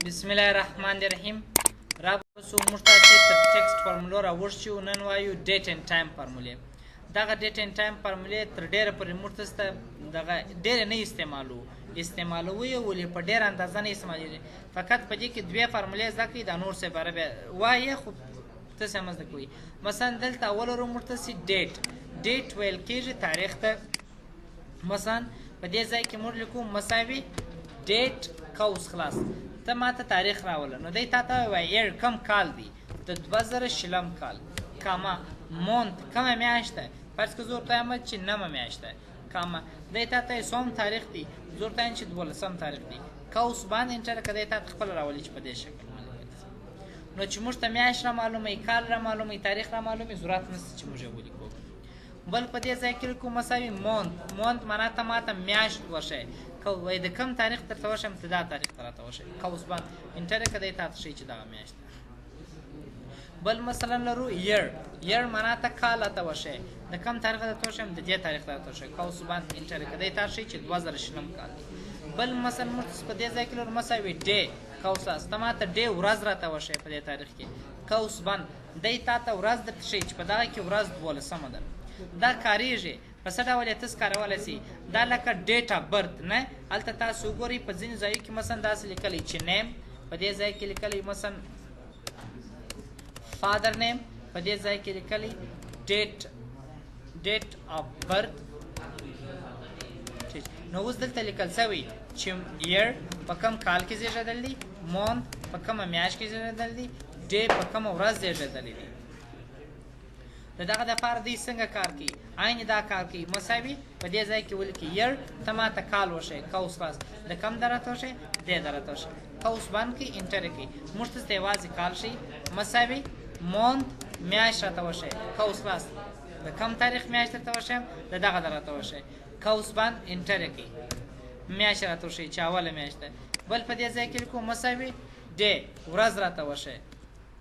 بسم الله الرحمن الرحیم. را بسو موږ تاسې تر ټکسټ فارمولو راوړشو. نن وایو ډیټ اینډ ټایم فارمولې. دغه ډیټ اینډ ټایم فارمولې تر ډېره پورې موږ تاسو ته دغه ډېره نه استعمالوو یې، ولې په ډېره اندازه نه استعمالېږي. فقط په دې کې دوې فارمولې زده کړئ، دا نور څه باره بیا وایې خو تاسې هم زده کوئ. مثلا دلته اول ورو موږ تاسې ډیټ ویل کېږي تاریخ ته. مثلا په دې ځای کې موږ لیکو مساوي ډیټ قوس خلاص ته ماته تاریخ راوله، نو دی تا ته وایي کم کال دی؟ د 2020 کال. کاما مونت کومه میاشت ده؟ فرض که زه ورته وایم چې نهمه میاشت ده. کاما دی تا ته څوم تاریخ دی؟ زه ورته وایم چې 12 تاریخ دی. قوس باندې انټر که دی تا ته خپله راولي چې په دې شکل نو چې موږ ته میاشت را معلوموي، کال را معلوموي، تاریخ را معلوموي، ضرورت نشته چې موږ یې ولیکو. بل په دې ځای کې لیکو مساوي مونت معنا ته ماته میاشت وښیه. وایي د کوم تاریخ درته وښیم ته دا تاریخ ته راته وښیه. قوس باندې انټر که دی تا ته ښیي چې دغه میاشت ده. بل مثلا لرو ير معنا ته کال ته وښیه. د کوم تاریخ درته وښیم د دې تاریخ ته راته وښیه. قوس باندې انټر که دی تا ته ښیي چې 2020 کال دی. بل مثلا موږ په دې ځای کې لرو مساوي ډې قوس ته ماته ډې ورځ راته وښیه په دې تاریخ کې. قوس بند دی تا ته ورځ درته ښیي چې په دغه کې ورځ 12 ده. دا کاریږي په څه ډول یې تاسو کارولی سئ؟ دا لکه ډیټ اف برت نه، هلته تاسو وګورئ په ځینو ځایو کې مثلا داسې لیکلی چې نیم، په دې ځای کې لیکلی مثلا فادر نیم، په دې ځای کې لیکلی ډیټ اف برت. نو اوس دلته لیکل شوی چې یر په کوم کال کې زیږېدل دی، مونت په کومه میاشت کې زیږېدل دی، ډې په کومه ورځ زیږېدلی دی. د دغه دپاره دوی څنګه کار کوي؟ عین دا کار کوي. مساوي په دې ځای کې ولیکي یر ته ماته کال وښیه. قوس خلاص د کم در راته وښیه، دې در راته وښیه. قوس بند کوي، انټر یې کوي. موږ ته یوازې کال ښیي. مساوي مونت میاشت راته وښیه. قوس خلاص د کم تاریخ میاشت درته وښیم، د دغه در راته وښیه. قوس بند انټر یې کوي. میاشت راته وښیي چې اوله میاشت ده. بل په دې ځای کې لیکو مساوي ډې ورځ راته وښیه.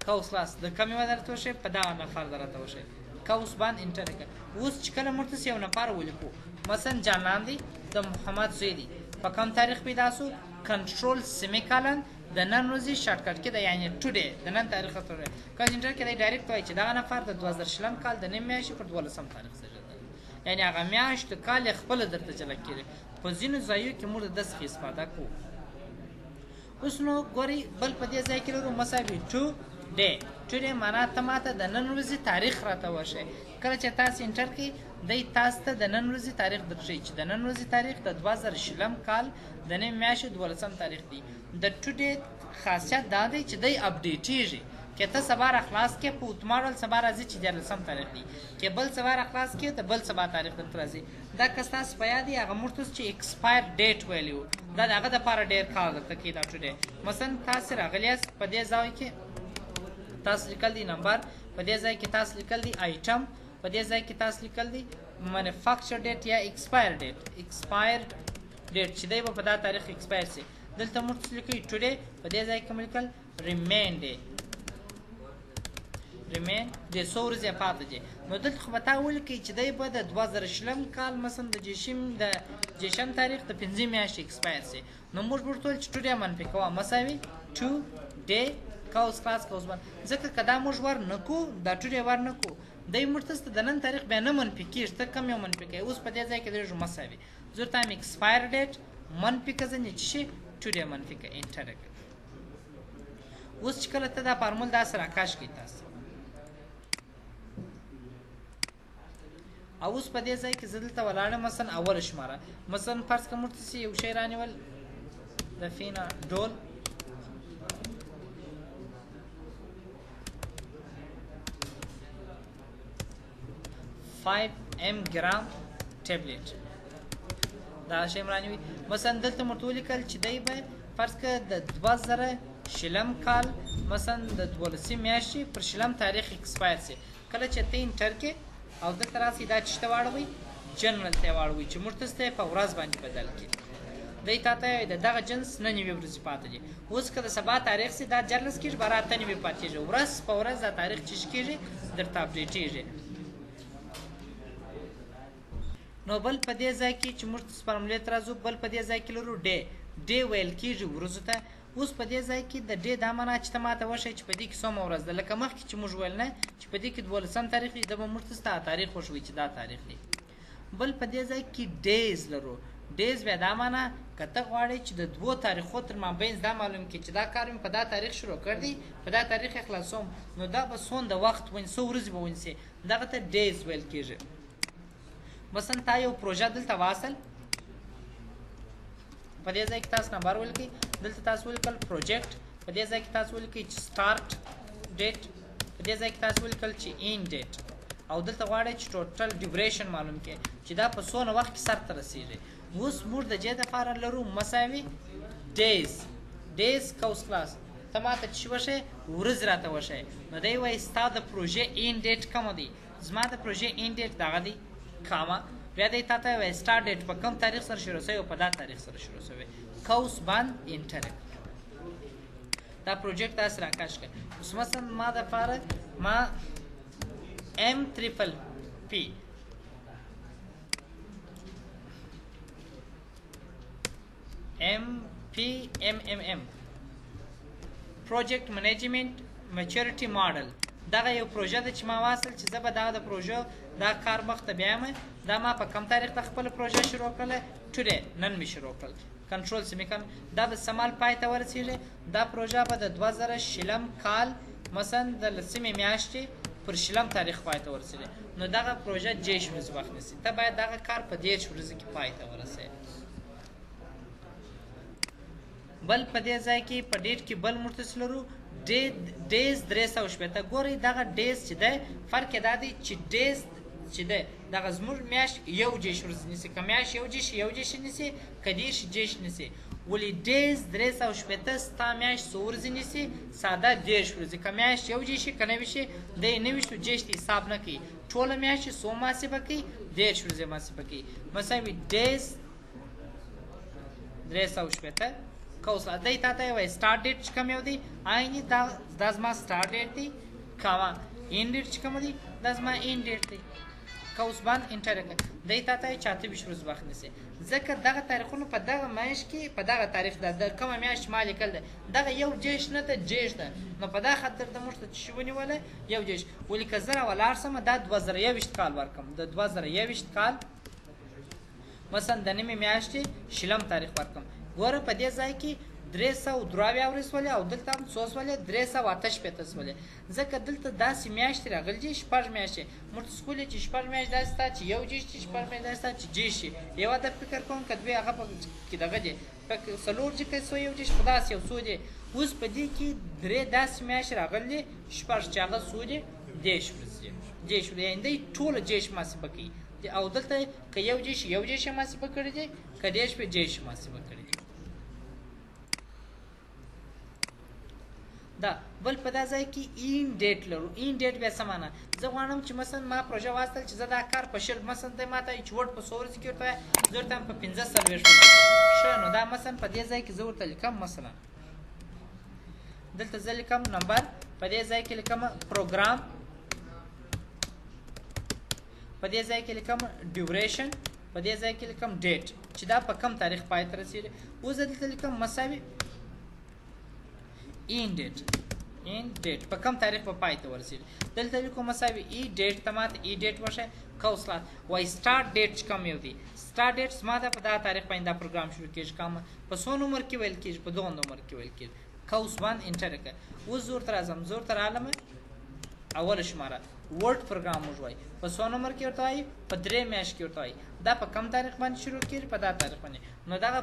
قوس خلاص د کم یوه درته وښیه، په دغه نفر در راته وښیه. قوس باندې انټر کړه. اوس چې کله موږ تاسې یو نفر ولیکو، مثلا جانان دی د محمد زوی دی، په کوم تاریخ پیدا سو؟ کنټرول سیمی کالن د نن ورځې شارټکټ کې ده، یعنې ټوډے د نن تاریخ ته کله انټر کې دی ډایرکټ وایي چې دغه نفر د 2020 کال د نیم میاشتې پر 12 تاریخ زیږېدلی، یعنې هغه میاشت کال یې خپله درته جلا کړي. په ځینو ځایو کې موږ د داسې استفاده کوو. اوس نو ګورئ بل په دې ځای کې لرو مساوي ټوډے. ټوډے معنا ته ماته د نن ورځې تاریخ راته وښیه. کله چې تاسو انټر کړئ دی تاسو ته د نن ورځې تاریخ درښیي چې د نن ورځې تاریخ د 2020 کال د نیم میاشتې 12 تاریخ دی. د ټوډے خاصیت دا دی چې دی اپډیټېږي. که ته سبا را خلاص کړې په اتومات ډول سبا راځي چې 14 تاریخ دی، که بل سبا را خلاص کړې د بل سبا تاریخ درته راځي. دا که ستاسو په یاد وي هغه موږ ته چې ایکسپایر ډیټ ویلی وو، دا د هغه دپاره ډېر کار درته کوي دا ټوډے. مثلا تاسې راغلی یاست په دې ځای کې تاسو لیکل دی نمبر، په دې ځای کې تاسو لیکل دی آیټم، په دې ځای کې تاسو لیکل دی مینوفیکچر ډیټ یا ایکسپایر ډیټ چې دی به په دا تاریخ ایکسپایر سي. دلته موږ څه لیکئ ټوډے، په دې ځای کې مو لیکل ریمین ډے څو ورځې پاته دي. نو دلته خو به تا ولیکئ چې دی به د 2020 کال مثلا د جیشم تاریخ د 5 میاشتې ایکسپایر سي. نو موږ به ورته ویل چې ټوډے منفي کوه مساوي ټوډے قوس خلاص قوس بند. ځکه که دا موږ ور نه کړو، دا ټوډے ور نه کړو، دی موږ ته د نن تاریخ بیا نه منفي کېږي، ته کم یو منفي کوي. اوس په دې ځای کې درېږو مساوي زه ورته وایم ایکسپایر ډیټ منفي که ځینې چې شي ټوډے منفي که انټر یې کړه. اوس چې کله ته دا فارمول داسې راکاش کړئ تاسو، او اوس په دې ځای کې زه دلته ولاړم مثلا اوله شماره، مثلا فرض که موږ تاسې یو شی رانیول د فینا ډول 5 ګرام ټابلیټ دا شی مرانوي. مثلا دلته موږ ولیکل چې دی به فرض که د 2020 کال مثلا د 12 میاشتې پر 20 تاریخ ایکسپایر سي. کله چې ته انټر کې او دلته راسئ دا چې ته واړوئ جنرال ته یې واړوئ چې موږ تاسو ته یې په ورځ باندې بدل کړي. دی تا ته د دغه جنس 9 ورځې پاته دي. اوس که د سبا تاریخ سي دا 14 کېږي باره 9 پاتې کېږي. ورځ په ورځ دا تاریخ چې کېږي درته اپډیټېږي. نو بل په دې ځای کې چې موږ فارمولې ته راځو، بل په دې ځای کې لرو ډے ویل کېږي ورځو ته. اوس په دې ځای کې د ډې دا معنا چې ته ماته وښیې چې په دې کې څومره ورځ ده لکه مخکې چې موږ ویل نه چې په دې کې 12 تاریخ دی دا به موږ ته ستا تاریخ وښوي چې دا تاریخ دی بل په دې ځای کې ډیز لرو ډیز بیا دا معنا که ته غواړې چې د دوو تاریخو تر مابین دا معلوم کړي چې دا کار مې په دا تاریخ شروع کړ دی په دا تاریخ یې خلاصوم نو دا به څومره وخت ونیسي څو ورځې به ونیسي دغه ته ډیز ویل کېږي مثلا تا یو پروژه دلته واصل په دې ځای کې تاسو نمبر ولیکئ دلته تاسو ولیکل پروجیکټ په دې ځای کې تاسو ولیکئ چې سټارټ ډیټ په دې ځای کې تاسو ولیکل چې این ډیټ او دلته غواړئ چې ټوټل ډیوریشن معلوم کړئ چې دا په څونه وخت کې سرته رسیږي اوس موږ د دې دپاره لرو مساوي ډیز کوس کلاس ته ماته چې وښیې ورځ راته وښیې نو دی وایي ستا د پروژې این ډیټ کومه دی زما د پروژې این ډیټ دغه دی کامه بیا دی تا ته وایي سټارټ ډیټ په کوم تاریخ سره شروع شوی او په دا تاریخ سره شروع شوی کوس بند انټر دا پروجیکټ داسې راکش کړه اوس مثلا ما دپاره ما M+P MPMMM پروجیکټ منیجمنت میچورټي ماډل دغه یو پروژه ده چې ما واصل چې زه به دغه د پروژو دا کار مخته بیایم دا ما په کم تاریخ د خپله پروژه شروع کړله ټوډے نن مې شروع کړل کنټرول سیمیکن دا به سمال پای ته ورسېږي دا پروژه به د 2020 کال مثلا د لسمې میاشتې پر شلم تاریخ پای ته ورسېږي نو دغه پروژه 10 ورځې وخت نیسي ته باید دغه کار په 10 ورځې کې پای ته ورسوې بل په دې ځای کې په ډیټ کې بل متصل لرو ډیز 360 ګورئ دغه ډیز چې دی فرق یې دا دی چې ډیز چې دی دغه زموږ میاشت یو جیش ورځې نیسي که میاشت یو جیش نیسي که دېرش جیش نیسي ولې ډیز 360 ستا میاشت څو ورځې نیسي ساده 10 ورځې که میاشت یو جیش شي که نوي شي دی 90 جیش ته حساب نه کوي ټوله میاشت څو محاسبه کوي 10 ورځې محاسبه کوي مساوي ډیز 360 کوس دی تا ته وایي سټارټ ډیټ چې کوم یو دی عیني دا زما سټارټ ډیټ دی کاما این ډیټ چې کوم دی دا زما این ډیټ دی کوس باندې انټر کړئ دی تا ته 24 ورځې وخت نیسي ځکه دغه تاریخونه په دغه میاشت کې په دغه تاریخ ده د کومه میاشت ما لیکل ده دغه یو جیش نه ده جیش ده نو په دا خاطر د موږ ته چې ونیوله یو جیش ولې که زه راولاړ سم دا 2021 کال ورکړم د 2021 کال مثلا د نیمې میاشتې شلم تاریخ ورکړم ګوره په دې ځای کې 323 ورځې سولې او دلته هم څو سولې 388 سولې ځکه دلته داسې میاشتې راغلي دي شپږ میاشتې موږ ته سکول چې شپږ میاشتې داسې ستا چې یو جیش شي شپږ میاشتې داسې ستا چې جیش شي یو عدد فکر کوم که دوی هغه کې دغه دی څلور چې که څو یو جیش په داسې یو څو دی اوس په دې کې درې داسې میاشتې راغلي دي شپږ چې هغه څو دی 10 ورځې جیش یعنې دی ټوله جیش محاسبه کوي او دلته که یو جیش یې محاسبه کړی دی که 10 په جیش محاسبه کړی دی دا بل په دا ځای کې این ډیټ لرو این ډیټ بیا څه معنا زه غواړم چې مثلا ما پروژه واستل چې زه دا کار په شل مثلا دی ماته چې ورډ په 100 ورځې کې ورته زه ورته په 15 ورځې ښه نو دا مثلا په دې ځای کې زه ورته لیکم مثلا دلته زه لیکم نمبر په دې ځای کې لیکم پروګرام په دې ځای کې لیکم ډیوریشن په دې ځای کې لیکم ډیټ چې دا په کم تاریخ پای ته رسېږي اوس دلته لیکم مساوي این ډیټ په کم تاریخ په پای ته ورسېږي دلته لیکو مساوي ای ډیټ ته ماته ای ډیټ وښیه کوسلات وایي سټارټ ډیټ چې کوم یو دی سټارټ ډیټ زما ته په دغه تاریخ باندې دا پروګرام شروع کېږي کوم په څو نمبر کې ویل کېږي په 2 نمبر کې ویل کېږي کوس باندې انټر کړه اوس زه ورته راځم زه ورته راغلم اوله شماره ورډ پروګرام موږ وایي په 100 نمبر کې ورته وایي په 3 میاشت کې ورته وایي دا په کم تاریخ باندې شروع کېږي په دا تاریخ باندې نو دغه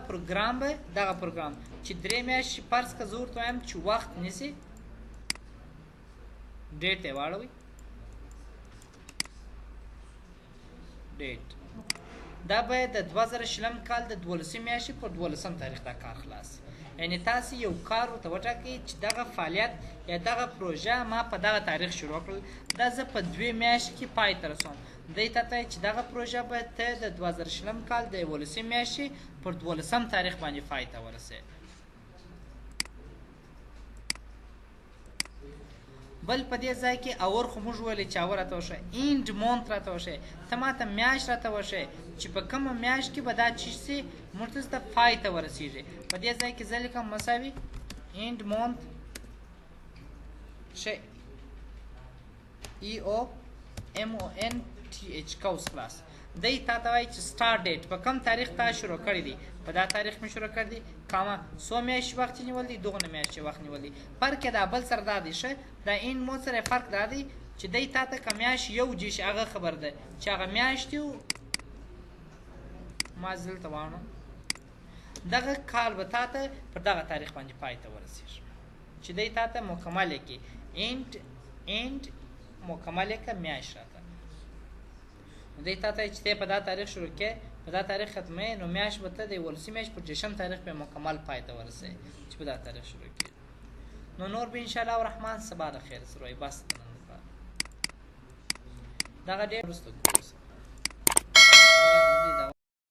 پروګرام چې 3 میاشتې فرض که زه ورته وایم چې وخت نیسي ډیټ یې واړوئ ډیټ دا باید د 2020 کال د 12 میاشتې پر 12 تاریخ دا کار خلاص یعنی تاسو یو کار ورته وټاکئ چې دغه فعالیت یا دغه پروژه ما په دغه تاریخ شروع کړل دا زه په 2 میاشتې کې پای ته رسوم دی ته ته چې دغه پروژه به ته د 2020 کال د 11 میاشتې پر 12 تاریخ باندې پای ته ورسې بل په دې ځای کې اور خو موږ ویلې چې اور راته وښیه اینډ مونت راته وښیه ته ماته میاشت راته وښیه چې په کومه میاشت کې به دا چیز سي موږ ته پای ته ورسېږي په دې ځای کې زه لیکم مساوي end month شه EOMONTH قوس خلاص دی تا ته وایي چې سټارټ ډیټ په کوم تاریخ تا شروع کړی دی په دا تاریخ مې شروع کړی دی کاما څو میاشتې وخت نیول دی دغونه میاشتې وخت نیول دی فرق یې دا بل سره دا دی ښه دا این مود سره فرق دا دی چې دی تا ته که میاشت یو جیش هغه خبر ده چې هغه میاشتې ما دلته واڼم دغه کال به تا ته پر دغه تاریخ باندې پای ته ورسېږي چې دی تا ته مکمل یې کړي اینډ مکمل یې کړه میاشت راته نو دی تا ته چې دی په دا تاریخ شروع کړې په دا تاریخ ختمې نو میاشت به ته د ولسي میاشت په جشم تاریخ به مکمل پای ته ورسې چې په دا تاریخ شروع کړې نو نور به انشاءالله الرحمن سبا د خیر سره وایي بس د نن لپاره دغه ډېر وروسته